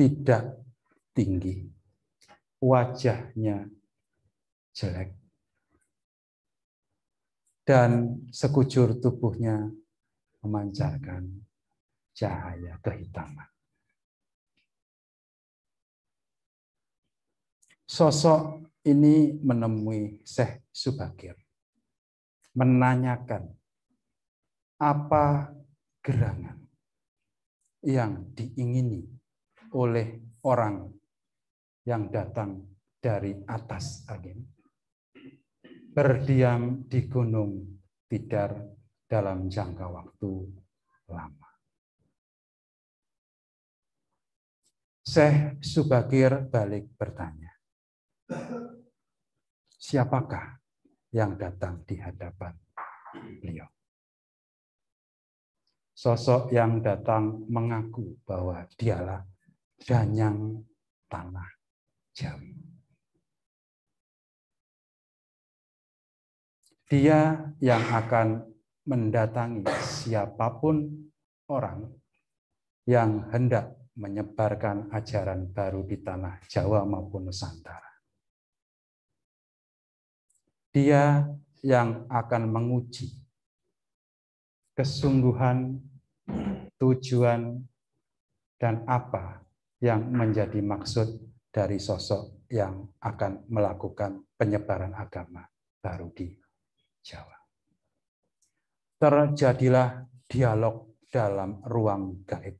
tidak tinggi, wajahnya jelek, dan sekujur tubuhnya memancarkan cahaya kehitaman. Sosok ini menemui Syekh Subakir, menanyakan apa gerangan yang diingini oleh orang yang datang dari atas angin, berdiam di Gunung Tidar dalam jangka waktu lama. Syekh Subakir balik bertanya, siapakah yang datang di hadapan beliau? Sosok yang datang mengaku bahwa dialah Danyang Tanah Jawi. Dia yang akan mendatangi siapapun orang yang hendak menyebarkan ajaran baru di tanah Jawa maupun Nusantara. Dia yang akan menguji kesungguhan, tujuan, dan apa yang menjadi maksud dari sosok yang akan melakukan penyebaran agama baru di Jawa. Terjadilah dialog dalam ruang gaib.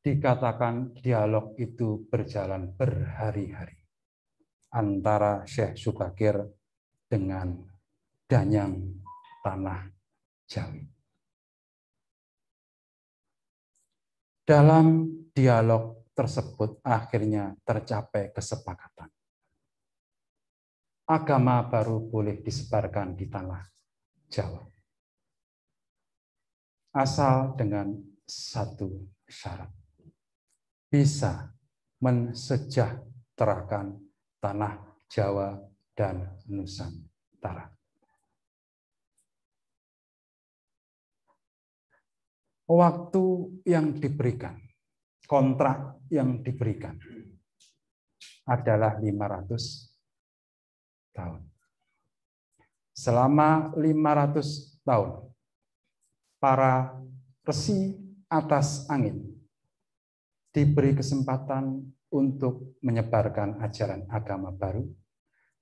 Dikatakan dialog itu berjalan berhari-hari antara Syekh Subakir dengan Danyang Tanah Jawi. Dalam dialog tersebut akhirnya tercapai kesepakatan. Agama baru boleh disebarkan di tanah Jawa. Asal dengan satu syarat. Bisa mensejahterakan tanah Jawa dan Nusantara. Waktu yang diberikan, kontrak yang diberikan adalah 500 tahun. Selama 500 tahun, para resi atas angin diberi kesempatan untuk menyebarkan ajaran agama baru,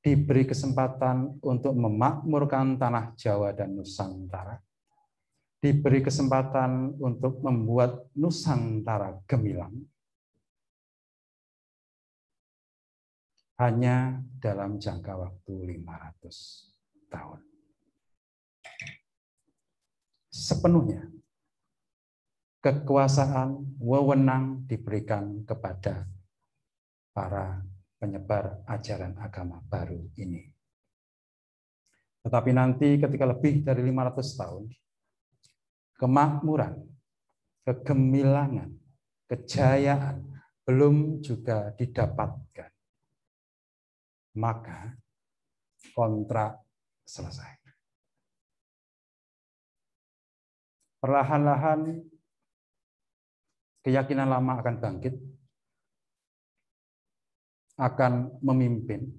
diberi kesempatan untuk memakmurkan tanah Jawa dan Nusantara, diberi kesempatan untuk membuat Nusantara gemilang, hanya dalam jangka waktu 500 tahun. Sepenuhnya kekuasaan, wewenang diberikan kepada para penyebar ajaran agama baru ini. Tetapi nanti ketika lebih dari 500 tahun, kemakmuran, kegemilangan, kejayaan belum juga didapatkan, maka kontrak selesai. Perlahan-lahan keyakinan lama akan bangkit, akan memimpin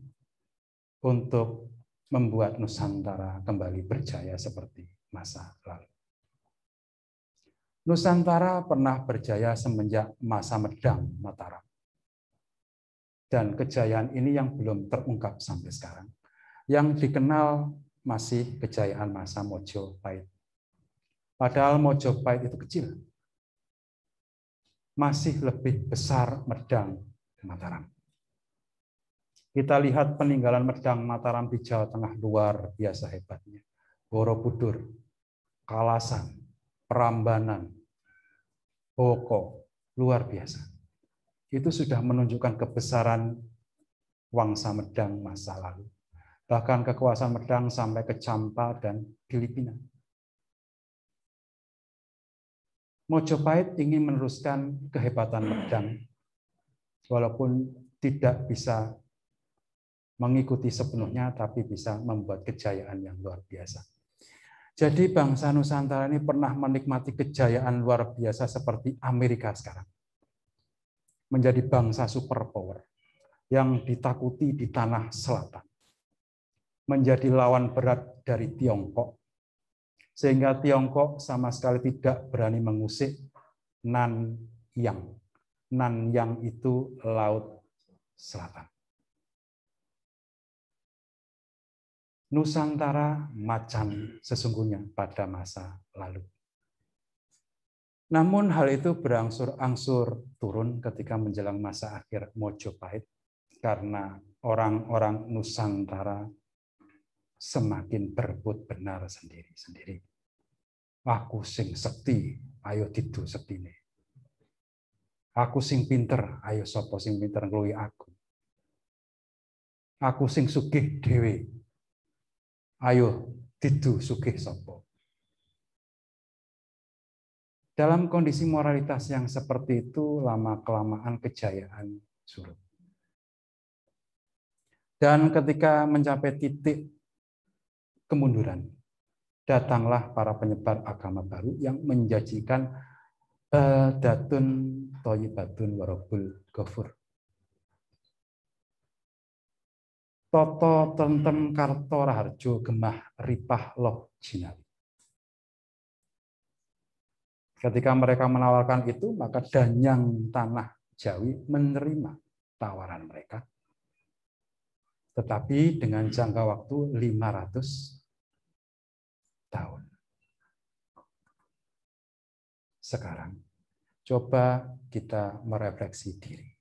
untuk membuat Nusantara kembali berjaya seperti masa lalu. Nusantara pernah berjaya semenjak masa Medang Mataram. Dan kejayaan ini yang belum terungkap sampai sekarang. Yang dikenal masih kejayaan masa Mojopahit. Padahal Mojopahit itu kecil. Masih lebih besar Medang Mataram. Kita lihat peninggalan Medang Mataram di Jawa Tengah luar biasa hebatnya. Borobudur, Kalasan, Prambanan, Boko, luar biasa. Itu sudah menunjukkan kebesaran Wangsa Medang masa lalu. Bahkan kekuasaan Medang sampai ke Champa dan Filipina. Mojopahit ingin meneruskan kehebatan Medang, walaupun tidak bisa mengikuti sepenuhnya, tapi bisa membuat kejayaan yang luar biasa. Jadi bangsa Nusantara ini pernah menikmati kejayaan luar biasa seperti Amerika sekarang. menjadi bangsa superpower yang ditakuti di tanah selatan, menjadi lawan berat dari Tiongkok, sehingga Tiongkok sama sekali tidak berani mengusik Nanyang. Nanyang itu Laut Selatan. Nusantara macan sesungguhnya pada masa lalu. Namun hal itu berangsur-angsur turun ketika menjelang masa akhir Mojopahit karena orang-orang Nusantara semakin berebut benar sendiri-sendiri. Aku sing sekti, ayo didu sektine. Aku sing pinter, ayo sapa sing pinter ngluwi aku. Aku sing sugih dhewe, ayo didu sugih sapa. Dalam kondisi moralitas yang seperti itu, lama-kelamaan kejayaan surut. Dan ketika mencapai titik kemunduran, datanglah para penyebar agama baru yang menjanjikan Badatun Thayyibatun Warabul Ghafur. Toto tentem karto raharjo gemah ripah loh jinawi. Ketika mereka menawarkan itu, maka Danyang Tanah Jawi menerima tawaran mereka. Tetapi dengan jangka waktu 500 tahun. Sekarang, coba kita merefleksi diri.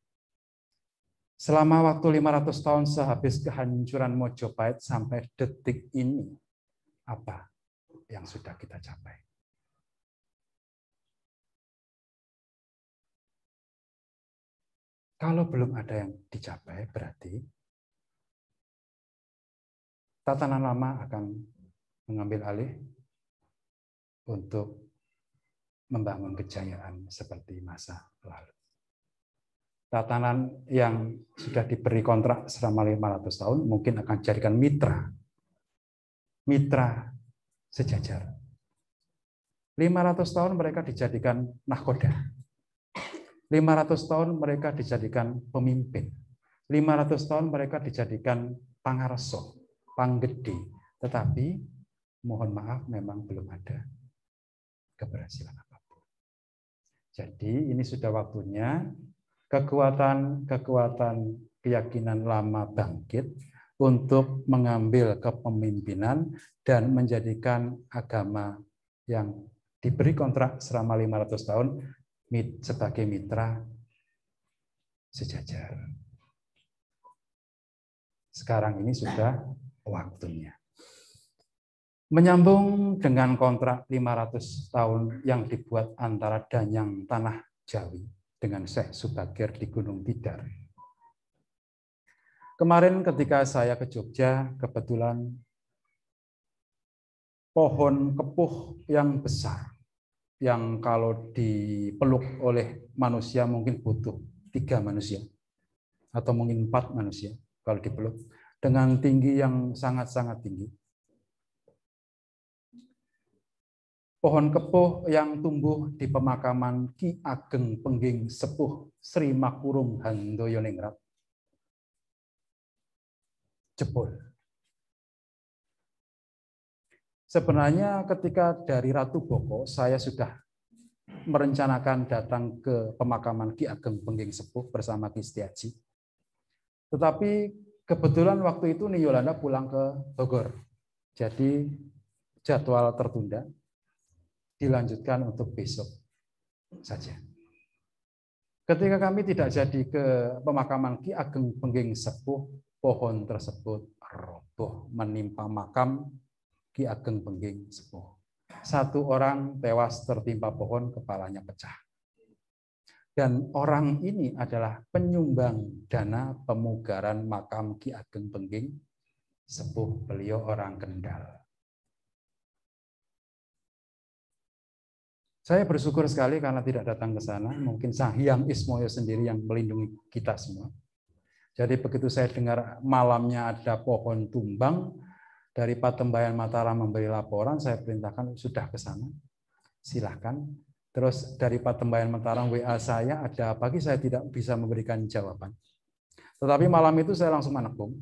Selama waktu 500 tahun sehabis kehancuran Mojopahit sampai detik ini, apa yang sudah kita capai? Kalau belum ada yang dicapai, berarti tatanan lama akan mengambil alih untuk membangun kejayaan seperti masa lalu. Tatanan yang sudah diberi kontrak selama 500 tahun mungkin akan dijadikan mitra sejajar. 500 tahun mereka dijadikan nahkoda. 500 tahun mereka dijadikan pemimpin. 500 tahun mereka dijadikan pangarso, panggede. Tetapi mohon maaf memang belum ada keberhasilan apapun. Jadi ini sudah waktunya kekuatan keyakinan lama bangkit untuk mengambil kepemimpinan dan menjadikan agama yang diberi kontrak selama 500 tahun sebagai mitra sejajar. Sekarang ini sudah waktunya. Menyambung dengan kontrak 500 tahun yang dibuat antara Danyang Tanah Jawi dengan Syekh Subagir di Gunung Tidar. Kemarin ketika saya ke Jogja, kebetulan pohon kepuh yang besar, yang kalau dipeluk oleh manusia mungkin butuh 3 manusia atau mungkin 4 manusia kalau dipeluk, dengan tinggi yang sangat-sangat tinggi. Pohon kepuh yang tumbuh di pemakaman Ki Ageng Pengging Sepuh Sri Makurung Handoyoningrat jebol. Sebenarnya ketika dari Ratu Boko, saya sudah merencanakan datang ke pemakaman Ki Ageng Pengging Sepuh bersama Ki Setiaji. Tetapi kebetulan waktu itu Niyolanda pulang ke Bogor. Jadi jadwal tertunda, dilanjutkan untuk besok saja. Ketika kami tidak jadi ke pemakaman Ki Ageng Pengging Sepuh, pohon tersebut roboh menimpa makam Ki Ageng Pengging Sepuh. 1 orang tewas tertimpa pohon, kepalanya pecah. Dan orang ini adalah penyumbang dana pemugaran makam Ki Ageng Pengging Sepuh. Beliau orang Kendal. Saya bersyukur sekali karena tidak datang ke sana. Mungkin Sang Hyang Ismoyo sendiri yang melindungi kita semua. Jadi begitu saya dengar malamnya ada pohon tumbang, dari Patembayan Mataram memberi laporan, saya perintahkan sudah ke sana. Silahkan Terus dari Patembayan Mataram WA saya, ada pagi saya tidak bisa memberikan jawaban. Tetapi malam itu saya langsung menekung.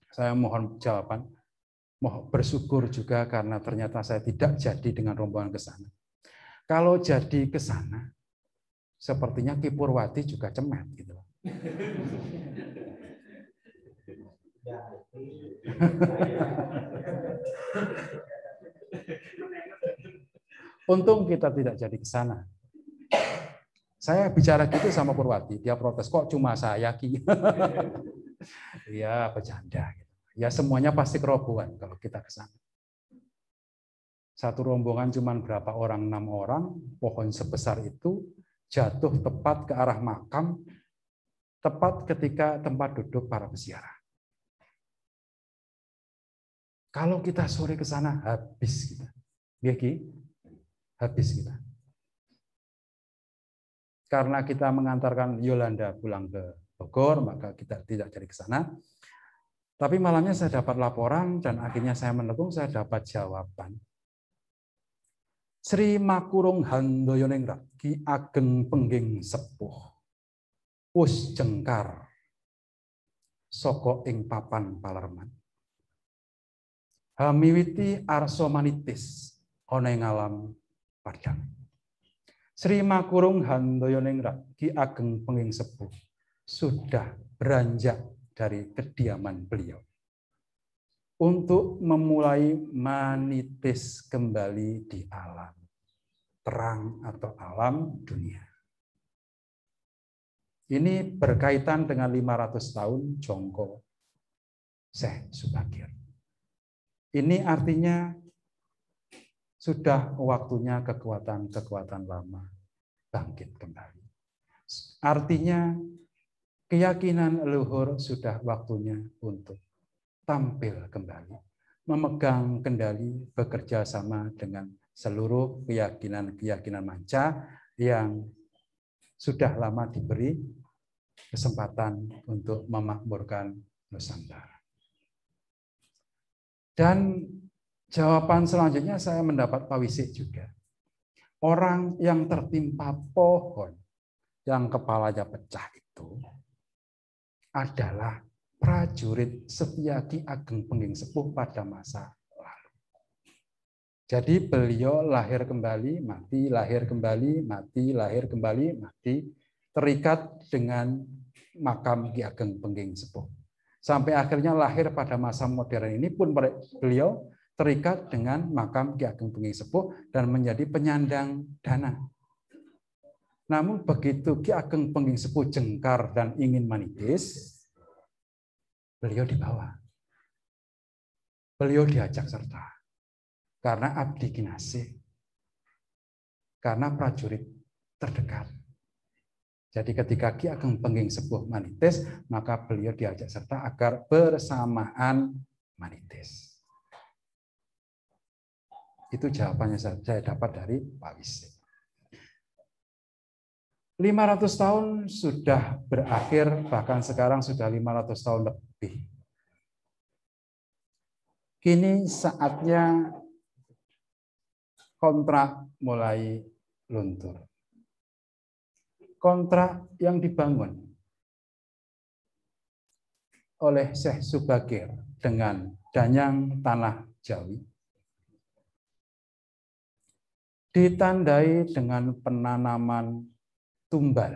Saya mohon jawaban. Mohon bersyukur juga karena ternyata saya tidak jadi dengan rombongan ke sana. Kalau jadi ke sana, sepertinya Ki Purwati juga cemet gitu. Untung kita tidak jadi ke sana. Saya bicara gitu sama Purwati, dia protes, kok cuma saya Ki? Ya bercanda. Ya semuanya pasti kerobohan kalau kita ke sana. Satu rombongan cuma berapa orang, 6 orang, pohon sebesar itu jatuh tepat ke arah makam, tepat ketika tempat duduk para peziarah. Kalau kita sore ke sana, habis kita. Ya, Ki? Habis kita. Karena kita mengantarkan Yolanda pulang ke Bogor, maka kita tidak jadi ke sana. Tapi malamnya saya dapat laporan dan akhirnya saya menekung, saya dapat jawaban. Sri Makurung Handoyoningrat Ki Ageng Pengging Sepuh wus jengkar saka ing papan Palerman. Hamiwiti arsa manitis ana ing alam Padang. Sri Makurung Handoyoningrat Ki Ageng Pengging Sepuh sudah beranjak dari kediaman beliau untuk memulai manitis kembali di alam terang atau alam dunia. Ini berkaitan dengan 500 tahun Jongko Syekh Subagir. Ini artinya sudah waktunya kekuatan-kekuatan lama bangkit kembali. Artinya keyakinan leluhur sudah waktunya untuk tampil kembali, memegang kendali, bekerja sama dengan seluruh keyakinan-keyakinan manca yang sudah lama diberi kesempatan untuk memakmurkan Nusantara. Dan jawaban selanjutnya saya mendapat pawisik juga. Orang yang tertimpa pohon yang kepalanya pecah itu adalah prajurit setia Ki Ageng Pengging Sepuh pada masa lalu. Jadi beliau lahir kembali, mati, lahir kembali, mati, lahir kembali, mati, terikat dengan makam Ki Ageng Pengging Sepuh. Sampai akhirnya lahir pada masa modern ini pun beliau terikat dengan makam Ki Ageng Pengging Sepuh dan menjadi penyandang dana. Namun begitu Ki Ageng Pengging Sepuh jengkar dan ingin manitis, beliau dibawa. Beliau diajak serta. Karena abdi kinasih. Karena prajurit terdekat. Jadi ketika Ki Ageng Pengging Sepuh manitis, maka beliau diajak serta agar bersamaan manitis. Itu jawabannya saya dapat dari Pak Wisik. 500 tahun sudah berakhir, bahkan sekarang sudah 500 tahun lebih. Kini saatnya kontrak mulai luntur. Kontrak yang dibangun oleh Syekh Subagir dengan Danyang Tanah Jawi ditandai dengan penanaman tumbal.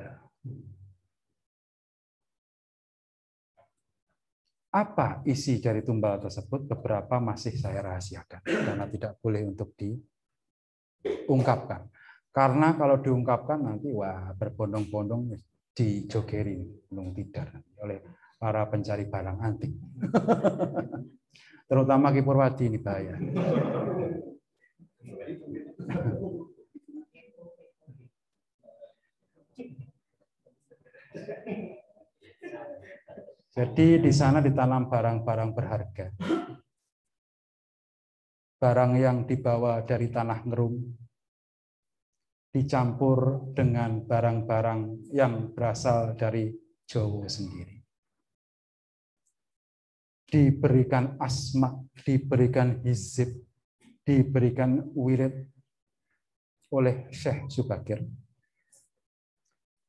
Apa isi dari tumbal tersebut? Beberapa masih saya rahasiakan karena tidak boleh untuk diungkapkan. Karena kalau diungkapkan nanti wah berbondong-bondong dijogeri gunung tidar oleh para pencari barang antik. Terutama Ki Purwati ini bahaya. Jadi di sana ditanam barang-barang berharga. Barang yang dibawa dari tanah ngerum dicampur dengan barang-barang yang berasal dari Jawa sendiri. Diberikan asma, diberikan hizib, diberikan wirid, oleh Syekh Subagir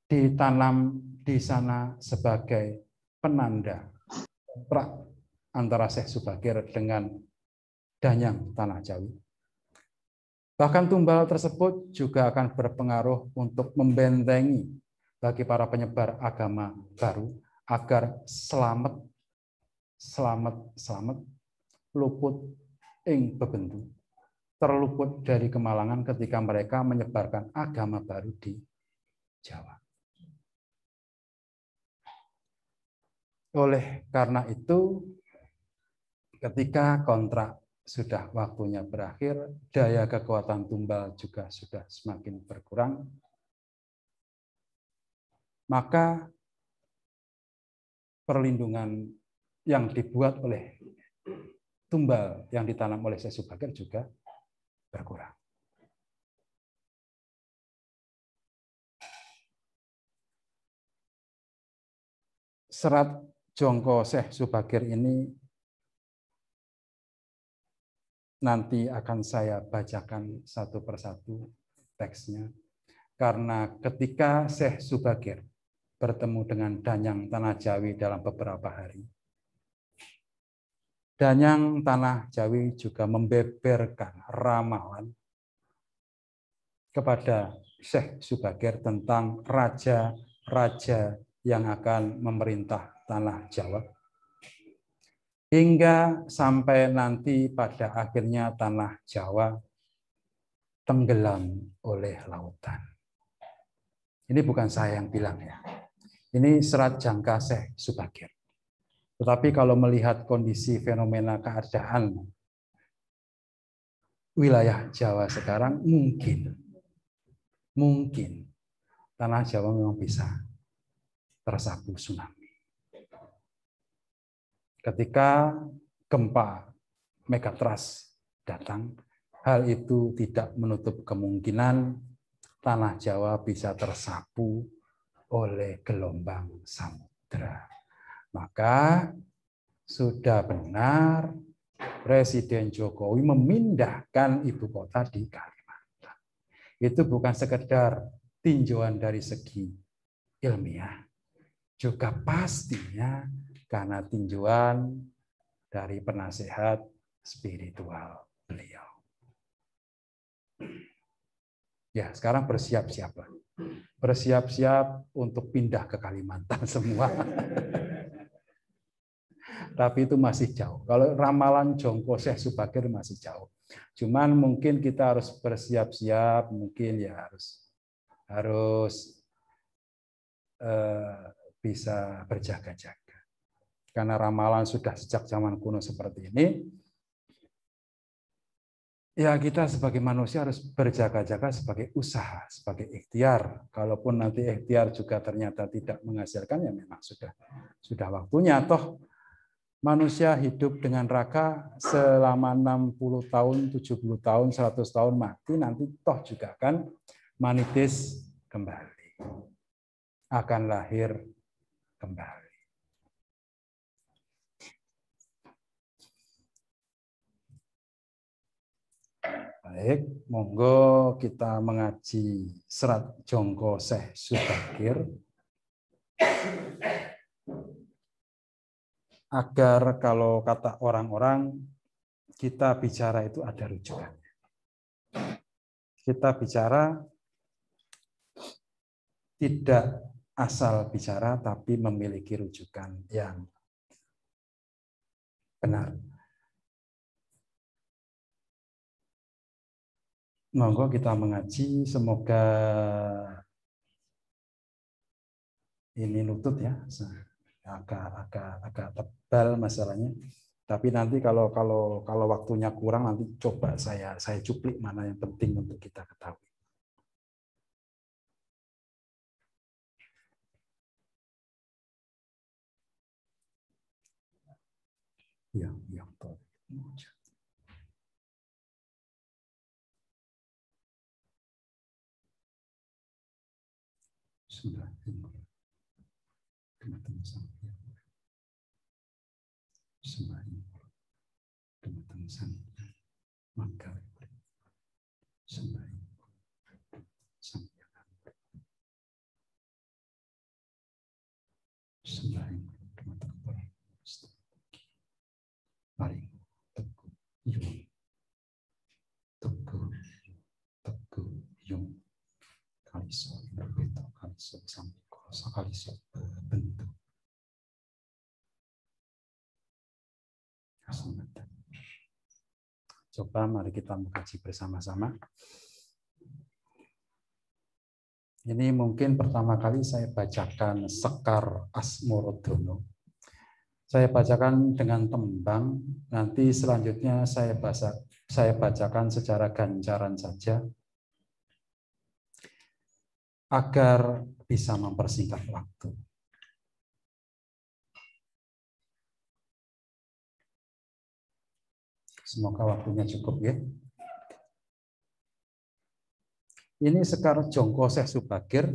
ditanam di sana sebagai penanda kontrak antara Syekh Subagir dengan Danyang Tanah Jawi. Bahkan tumbal tersebut juga akan berpengaruh untuk membentengi bagi para penyebar agama baru agar selamat luput ing bebendu, terluput dari kemalangan ketika mereka menyebarkan agama baru di Jawa. Oleh karena itu, ketika kontrak sudah waktunya berakhir, daya kekuatan tumbal juga sudah semakin berkurang, maka perlindungan yang dibuat oleh tumbal yang ditanam oleh Syekh Subagir juga berkurang. Serat Jongko Syekh Subagir ini nanti akan saya bacakan satu persatu teksnya. Karena ketika Syekh Subagir bertemu dengan Danyang Tanah Jawi dalam beberapa hari, Danyang Tanah Jawi juga membeberkan ramalan kepada Syekh Subagir tentang raja-raja yang akan memerintah tanah Jawa. Hingga sampai nanti pada akhirnya tanah Jawa tenggelam oleh lautan. Ini bukan saya yang bilang ya. Ini serat jangka Syekh Subagir. Tetapi kalau melihat kondisi fenomena keadaan wilayah Jawa sekarang, mungkin tanah Jawa memang bisa tersapu tsunami. Ketika gempa megatrust datang, hal itu tidak menutup kemungkinan tanah Jawa bisa tersapu oleh gelombang samudra. Maka sudah benar Presiden Jokowi memindahkan ibu kota di Kalimantan. Itu bukan sekedar tinjauan dari segi ilmiah, juga pastinya karena tinjauan dari penasehat spiritual beliau. Ya, sekarang bersiap-siaplah. Bersiap-siap untuk pindah ke Kalimantan semua. Tapi itu masih jauh. Kalau ramalan Jongko Syekh Subagir masih jauh. Cuman mungkin kita harus bersiap-siap, mungkin ya harus bisa berjaga-jaga. Karena ramalan sudah sejak zaman kuno seperti ini, ya kita sebagai manusia harus berjaga-jaga sebagai usaha, sebagai ikhtiar. Kalaupun nanti ikhtiar juga ternyata tidak menghasilkan, ya memang sudah waktunya. Toh manusia hidup dengan raka selama 60 tahun, 70 tahun, 100 tahun mati, nanti toh juga akan manitis kembali. Akan lahir kembali. Baik, monggo kita mengaji serat Jongko Syekh Subagir agar kalau kata orang-orang kita bicara itu ada rujukannya. Kita bicara tidak asal bicara tapi memiliki rujukan yang benar. Monggo kita mengaji, semoga ini lutut ya, agak tebal masalahnya. Tapi nanti kalau waktunya kurang, nanti coba saya cuplik mana yang penting untuk kita ketahui. Yang betul. Sudah. yung kaliso berbeda kaliso sampai kaliso bentuk. Coba mari kita mengkaji bersama-sama. Ini mungkin pertama kali saya bacakan Sekar Asmorodono. Saya bacakan dengan tembang, nanti selanjutnya saya bacakan secara ganjaran saja agar bisa mempersingkat waktu. Semoga waktunya cukup ya. Ini Sekar Jongko Syekh Subagir.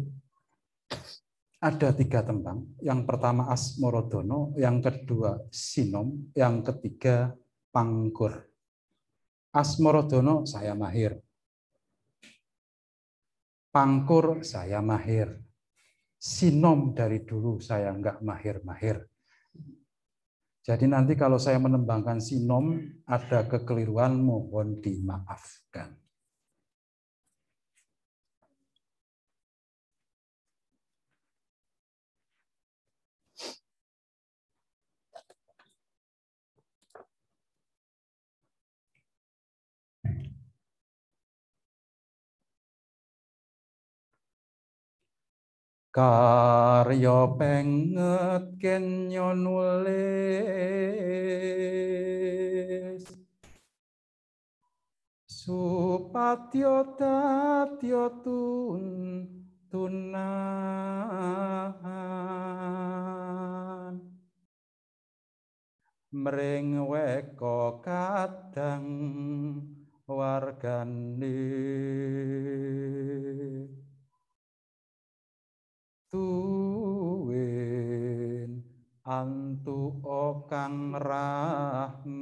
Ada 3 tembang. Yang pertama Asmorodono, yang kedua Sinom, yang ketiga Pangkur. Asmorodono saya mahir. Pangkur saya mahir. Sinom dari dulu saya enggak mahir-mahir. Jadi nanti kalau saya menembangkan sinom ada kekeliruan, mohon dimaafkan. Karya penget kenya nulis supatya dadya tuntunan mring weka kadang wargane tuwin antu kang rahmat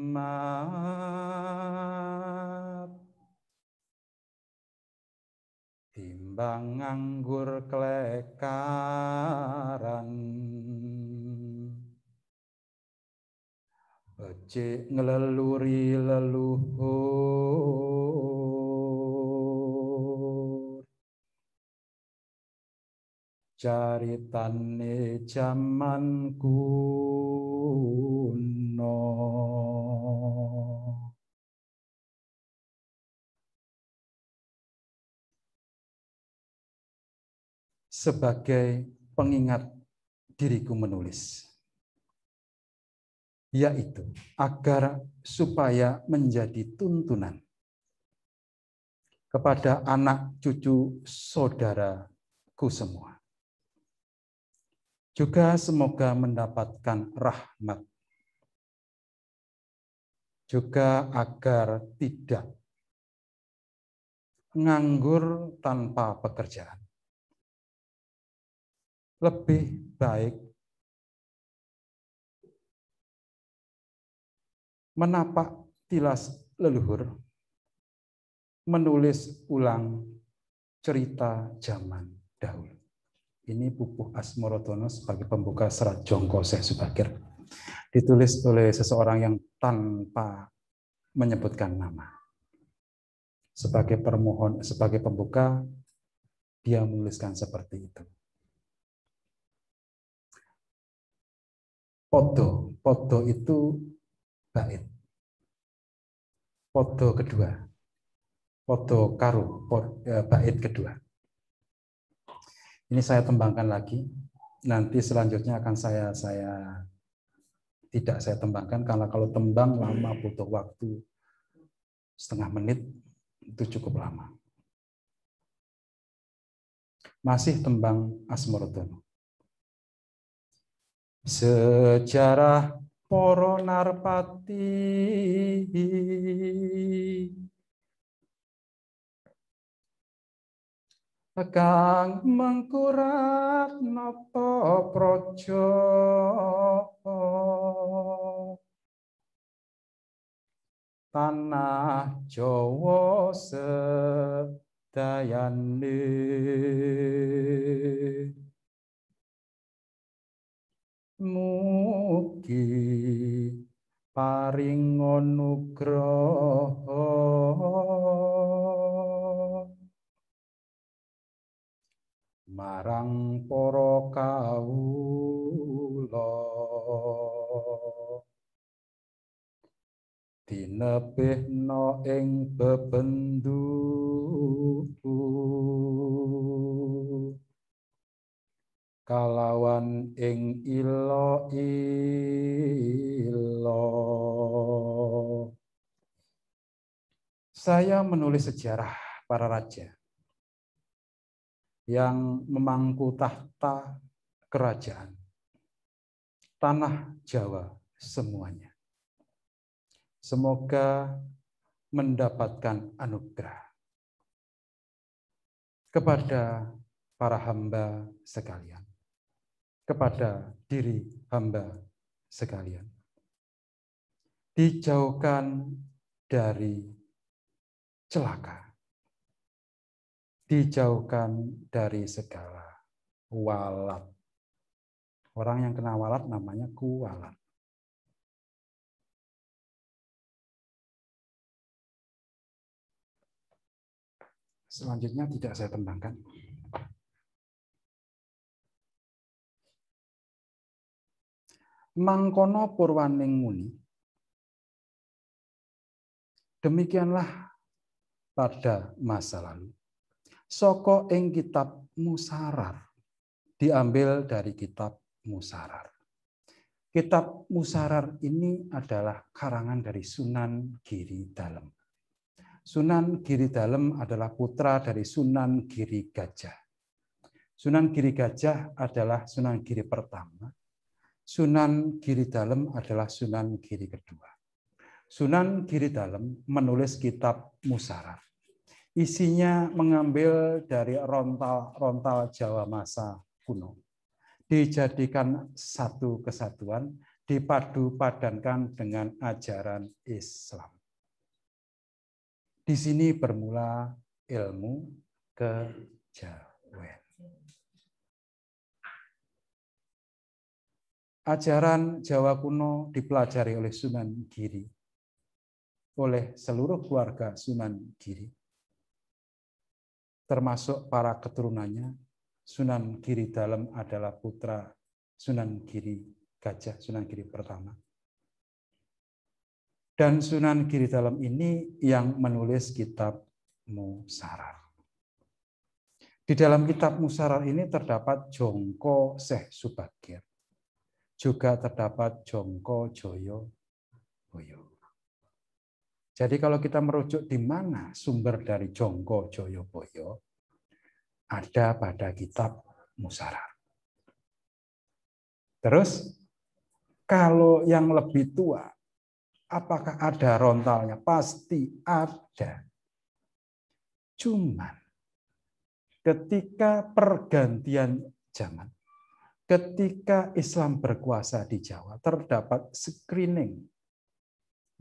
timbang nganggur klekaran becik ngeleluri leluhur caritane jaman kuno. Sebagai pengingat diriku menulis, yaitu agar supaya menjadi tuntunan kepada anak cucu saudaraku semua. Juga semoga mendapatkan rahmat. Juga agar tidak nganggur tanpa pekerjaan. Lebih baik menapak tilas leluhur, menulis ulang cerita zaman dahulu. Ini Pupuh Asmorodono sebagai pembuka serat Jongko Syekh Subagir. Ditulis oleh seseorang yang tanpa menyebutkan nama. Sebagai permohon, sebagai pembuka, dia menuliskan seperti itu. Podo, podo itu bait. Podo kedua. Podo karu, bait kedua. Ini saya tembangkan lagi. Nanti selanjutnya akan saya tembangkan karena kalau tembang lama butuh waktu setengah menit itu cukup lama. Masih tembang Asmorodono. Sejarah para narpati kang mengkurat nata praja tanah Jawa sedayane mugi paring anugraha marang para kawula dinebihna ing bebendu kalawan ing ilo-ilo. Saya menulis sejarah para raja yang memangku tahta kerajaan tanah Jawa semuanya. Semoga mendapatkan anugerah kepada para hamba sekalian, kepada diri hamba sekalian. Dijauhkan dari celaka, dijauhkan dari segala walat. Orang yang kena walat namanya kuwalat. Selanjutnya tidak saya tembangkan. Mangkono purwaning muni. Demikianlah pada masa lalu. Soko ing kitab Musarar. Diambil dari kitab Musarar. Kitab Musarar ini adalah karangan dari Sunan Giri Dalem. Sunan Giri Dalem adalah putra dari Sunan Giri Gajah. Sunan Giri Gajah adalah Sunan Giri pertama. Sunan Giri Dalem adalah Sunan Giri kedua. Sunan Giri Dalem menulis kitab Musarar. Isinya mengambil dari rontal Jawa masa kuno. Dijadikan satu kesatuan, dipadu padankan dengan ajaran Islam. Di sini bermula ilmu kejawen. Ajaran Jawa kuno dipelajari oleh Sunan Giri, oleh seluruh keluarga Sunan Giri, termasuk para keturunannya. Sunan Giri Dalem adalah putra Sunan Giri Gajah, Sunan Giri pertama. Dan Sunan Giri Dalem ini yang menulis kitab Musarar. Di dalam kitab Musarar ini terdapat Jongko Syekh Subagir. Juga terdapat Jongko Joyo Boyo. Jadi kalau kita merujuk di mana sumber dari Jongko Joyo Boyo, ada pada kitab Musarar. Terus, kalau yang lebih tua, apakah ada rontalnya? Pasti ada. Cuman ketika pergantian zaman, ketika Islam berkuasa di Jawa, terdapat screening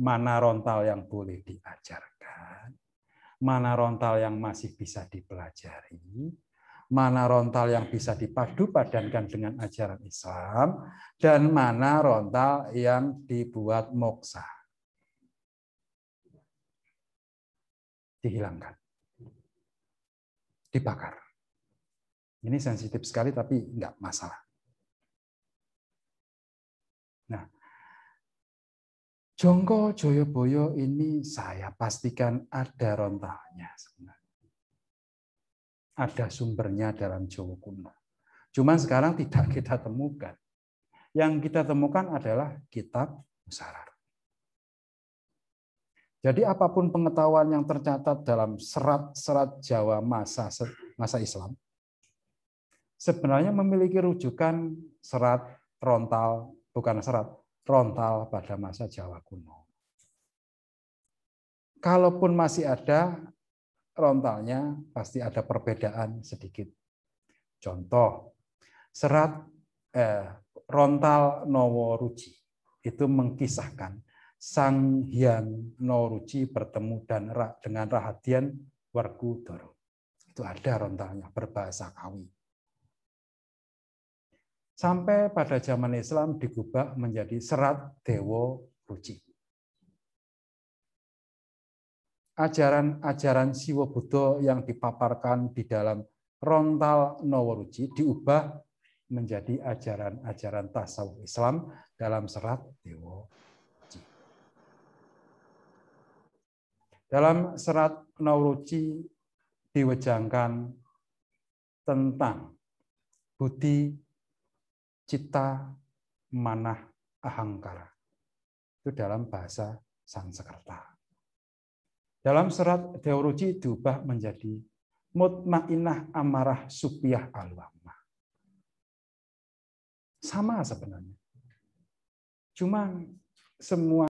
mana rontal yang boleh diajarkan, mana rontal yang masih bisa dipelajari, mana rontal yang bisa dipadu-padankan dengan ajaran Islam, dan mana rontal yang dibuat moksa. Dihilangkan. Dibakar. Ini sensitif sekali tapi enggak masalah. Nah, Jongko Joyoboyo ini saya pastikan ada rontalnya sebenarnya. Ada sumbernya dalam Jawa kuno. Cuman sekarang tidak kita temukan. Yang kita temukan adalah kitab Musarar. Jadi apapun pengetahuan yang tercatat dalam serat-serat Jawa masa Islam, sebenarnya memiliki rujukan serat rontal, bukan serat, rontal pada masa Jawa kuno. Kalaupun masih ada rontalnya, pasti ada perbedaan sedikit. Contoh, serat rontal Noworuci itu mengkisahkan Sang Hyang Noruci bertemu dengan Rahadian Werkudara. Itu ada rontalnya berbahasa Kawi. Sampai pada zaman Islam digubah menjadi serat Dewa Ruci. Ajaran-ajaran Siwa Buddha yang dipaparkan di dalam Rontal Noworuci diubah menjadi ajaran-ajaran tasawuf Islam dalam serat Dewoji. Dalam serat Noworuci diwejangkan tentang budi, cita, manah, ahangkara. Itu dalam bahasa Sanskerta. Dalam serat Deworuci diubah menjadi mutmainah amarah supiyah alwamah. Sama sebenarnya. Cuma semua